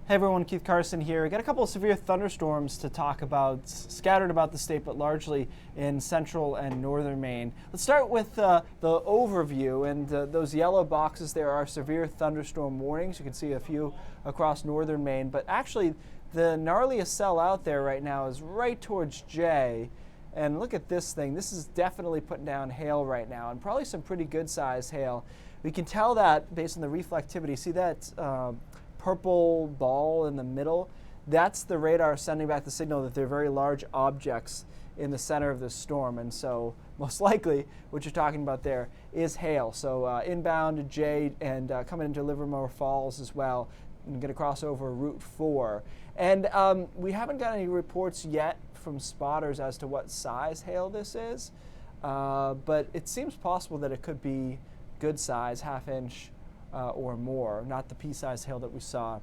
Hey everyone, Keith Carson here. I got a couple of severe thunderstorms to talk about, scattered about the state, but largely in central and northern Maine. Let's start with the overview, and those yellow boxes there are severe thunderstorm warnings. You can see a few across northern Maine, but actually the gnarliest cell out there right now is right towards J. And look at this thing. This is definitely putting down hail right now, and probably some pretty good sized hail. We can tell that based on the reflectivity. See that purple ball in the middle? That's the radar sending back the signal that there are very large objects in the center of this storm. And so most likely what you're talking about there is hail. So inbound to J and coming into Livermore Falls as well, and going to cross over Route 4. And we haven't got any reports yet from spotters as to what size hail this is, but it seems possible that it could be good size, half-inch or more, not the pea-sized hail that we saw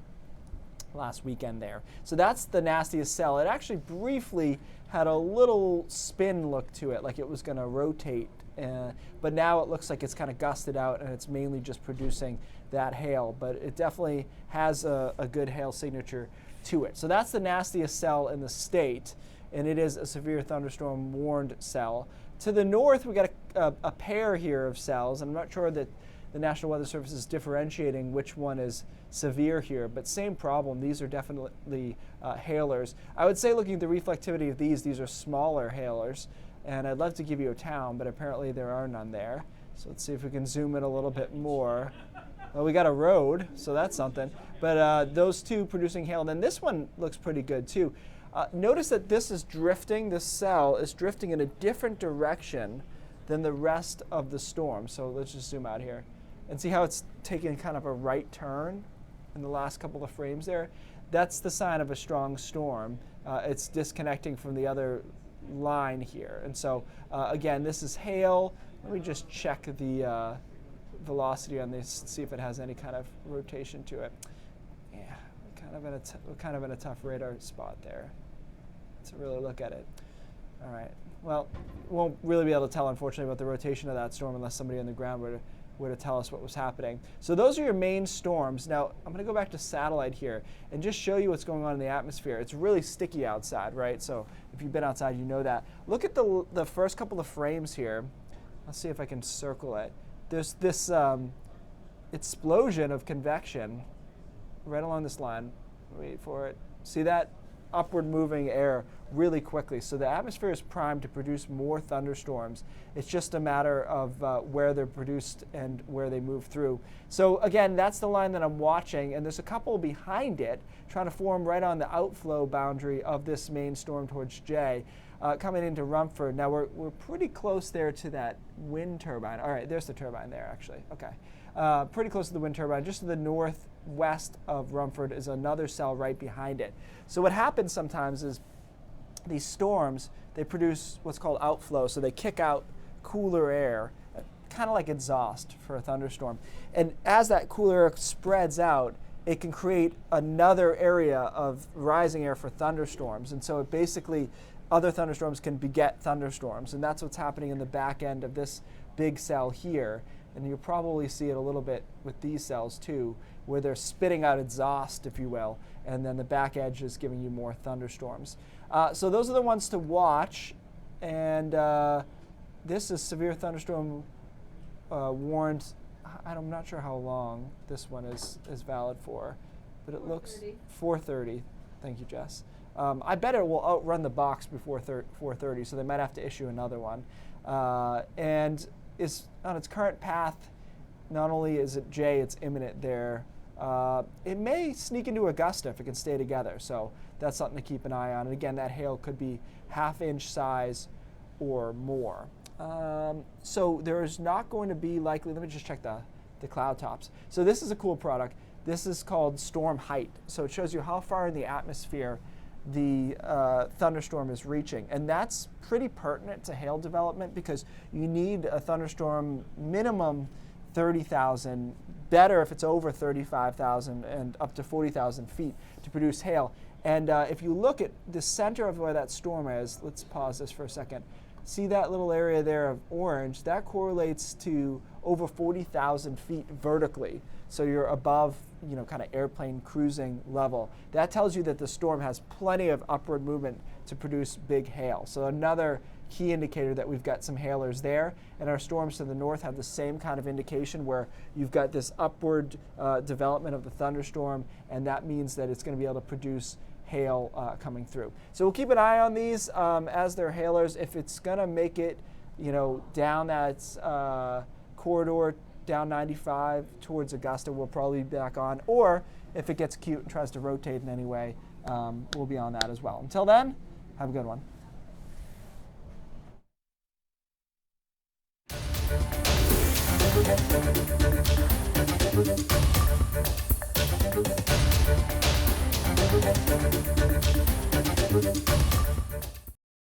last weekend there. So that's the nastiest cell. It actually briefly had a little spin look to it, like it was going to rotate, but now it looks like it's kind of gusted out and it's mainly just producing that hail, but it definitely has a good hail signature to it. So that's the nastiest cell in the state, and it is a severe thunderstorm warned cell. To the north, we got a pair here of cells, and I'm not sure that the National Weather Service is differentiating which one is severe here, but same problem. These are definitely hailers. I would say, looking at the reflectivity of these are smaller hailers, and I'd love to give you a town, but apparently there are none there. So let's see if we can zoom in a little bit more. Well, we got a road, so that's something. But those two producing hail, and then this one looks pretty good too. Notice that this cell is drifting in a different direction than the rest of the storm. So let's just zoom out here and see how it's taking kind of a right turn in the last couple of frames there. That's the sign of a strong storm. It's disconnecting from the other line here. And so again, this is hail. Let me just check the velocity on this and see if it has any kind of rotation to it. Yeah, we're kind of in a tough radar spot there to really look at it. All right. Well, we won't really be able to tell, unfortunately, about the rotation of that storm unless somebody on the ground were to tell us what was happening. So those are your main storms. Now, I'm going to go back to satellite here and just show you what's going on in the atmosphere. It's really sticky outside, right? So if you've been outside, you know that. Look at the first couple of frames here. Let's see if I can circle it. There's this explosion of convection right along this line. Wait for it. See that? Upward moving air really quickly. So the atmosphere is primed to produce more thunderstorms. It's just a matter of where they're produced and where they move through. So again, that's the line that I'm watching, and there's a couple behind it trying to form right on the outflow boundary of this main storm towards J, coming into Rumford. Now we're pretty close there to that wind turbine. All right, there's the turbine there actually. Okay, pretty close to the wind turbine. Just to the northwest of Rumford is another cell right behind it. So what happens sometimes is these storms, they produce what's called outflow. So they kick out cooler air, kind of like exhaust for a thunderstorm. And as that cooler air spreads out, it can create another area of rising air for thunderstorms. And so it basically, other thunderstorms can beget thunderstorms. And that's what's happening in the back end of this big cell here. And you'll probably see it a little bit with these cells too, where they're spitting out exhaust, if you will, and then the back edge is giving you more thunderstorms. So those are the ones to watch. And this is severe thunderstorm warned. I'm not sure how long this one is valid for, but it looks 4:30. Thank you, Jess. I bet it will outrun the box before 4:30, so they might have to issue another one. And is on its current path. Not only is it J, it's imminent there. It may sneak into Augusta if it can stay together, so that's something to keep an eye on. And again, that hail could be half-inch size or more. So there is not going to be likely, let me just check the cloud tops. So this is a cool product. This is called storm height. So it shows you how far in the atmosphere the thunderstorm is reaching. And that's pretty pertinent to hail development because you need a thunderstorm minimum 30,000, better if it's over 35,000 and up to 40,000 feet to produce hail. And if you look at the center of where that storm is, let's pause this for a second. See that little area there of orange? That correlates to over 40,000 feet vertically. so you're above, kind of airplane cruising level. That tells you that the storm has plenty of upward movement to produce big hail. So another key indicator that we've got some hailers there, and our storms to the north have the same kind of indication where you've got this upward development of the thunderstorm, and that means that it's going to be able to produce hail coming through. So we'll keep an eye on these as they're hailers. If it's going to make it, down that corridor, down 95 towards Augusta, we'll probably be back on. Or if it gets cute and tries to rotate in any way, we'll be on that as well. Until then, have a good one. Thank you.